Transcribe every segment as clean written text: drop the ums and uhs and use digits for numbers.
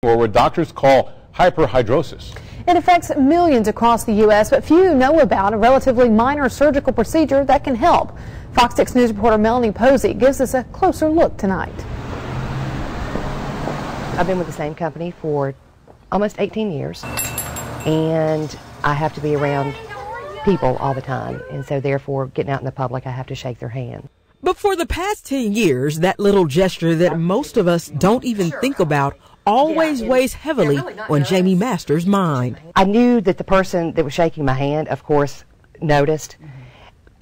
or what doctors call hyperhidrosis. It affects millions across the U.S., but few know about a relatively minor surgical procedure that can help. Fox 6 News reporter Melanie Posey gives us a closer look tonight. I've been with the same company for almost 18 years, and I have to be around people all the time, and so therefore getting out in the public, I have to shake their hand. But for the past 10 years, that little gesture that most of us don't even think about always weighs heavily on Jamie Masters' mind. I knew that the person that was shaking my hand, of course, noticed.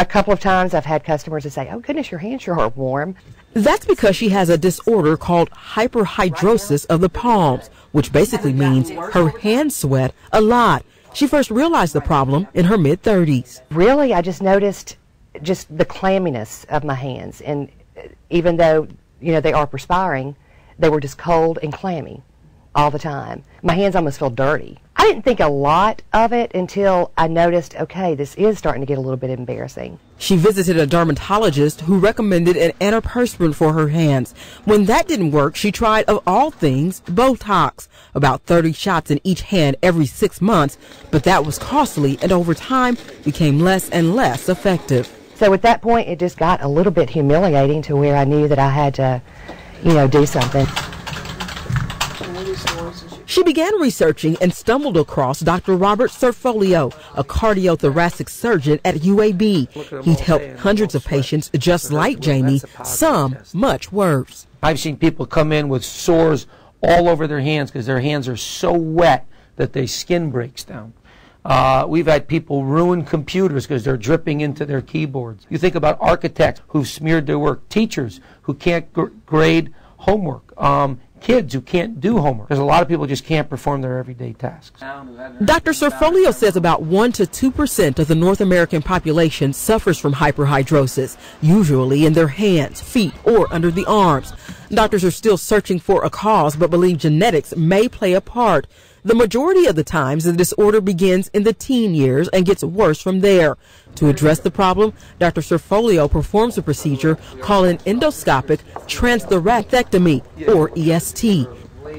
A couple of times I've had customers that say, "Oh goodness, your hands sure are warm." That's because she has a disorder called hyperhidrosis of the palms, which basically means her hands sweat a lot. She first realized the problem in her mid-30s. Really, I just noticed just the clamminess of my hands, and even though, you know, they are perspiring, they were just cold and clammy all the time. My hands almost feel dirty. I didn't think a lot of it until I noticed, okay, this is starting to get a little bit embarrassing. She visited a dermatologist who recommended an antiperspirant for her hands. When that didn't work, she tried, of all things, Botox, about 30 shots in each hand every 6 months, but that was costly and over time became less and less effective. So at that point, it just got a little bit humiliating to where I knew that I had to, you know, do something. She began researching and stumbled across Dr. Robert Cerfolio, a cardiothoracic surgeon at UAB. He'd helped hundreds of patients just like Jamie, some much worse. I've seen people come in with sores all over their hands because their hands are so wet that their skin breaks down. We've had people ruin computers because they're dripping into their keyboards. You think about architects who've smeared their work, teachers who can't grade homework, kids who can't do homework. There's a lot of people who just can't perform their everyday tasks. Dr. Cerfolio says about 1 to 2% of the North American population suffers from hyperhidrosis, usually in their hands, feet, or under the arms. Doctors are still searching for a cause, but believe genetics may play a part. The majority of the times, the disorder begins in the teen years and gets worse from there. To address the problem, Dr. Cerfolio performs a procedure called an endoscopic transthoracic, or EST.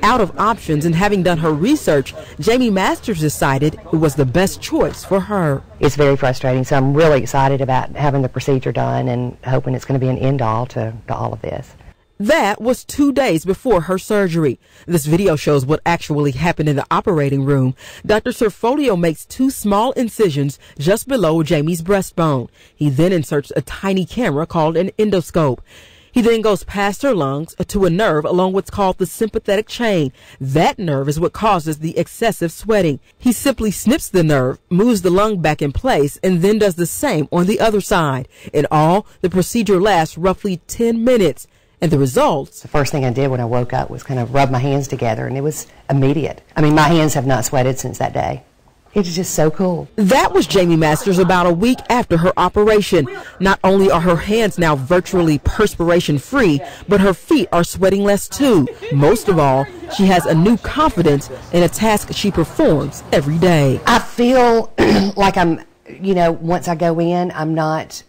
Out of options and having done her research, Jamie Masters decided it was the best choice for her. It's very frustrating, so I'm really excited about having the procedure done and hoping it's going to be an end-all to all of this. That was 2 days before her surgery. This video shows what actually happened in the operating room. Dr. Cerfolio makes 2 small incisions just below Jamie's breastbone. He then inserts a tiny camera called an endoscope. He then goes past her lungs to a nerve along what's called the sympathetic chain. That nerve is what causes the excessive sweating. He simply snips the nerve, moves the lung back in place, and then does the same on the other side. In all, the procedure lasts roughly 10 minutes. And the results? The first thing I did when I woke up was kind of rub my hands together, and it was immediate. I mean, my hands have not sweated since that day. It was just so cool. That was Jamie Masters about a week after her operation. Not only are her hands now virtually perspiration-free, but her feet are sweating less too. Most of all, she has a new confidence in a task she performs every day. I feel like I'm, you know, once I go in, I'm not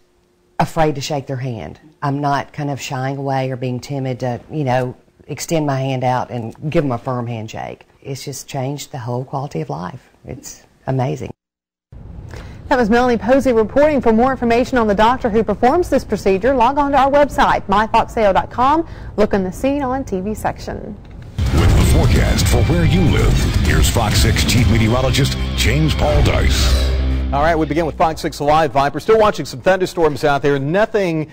afraid to shake their hand. I'm not kind of shying away or being timid to, you know, extend my hand out and give them a firm handshake. It's just changed the whole quality of life. It's amazing. That was Melanie Posey reporting. For more information on the doctor who performs this procedure, log on to our website, myfoxao.com. Look in the Scene on TV section. With the forecast for where you live, here's Fox 6 Chief Meteorologist James Paul Dice. All right, we begin with Fox 6 Live. Viper still watching some thunderstorms out there. Nothing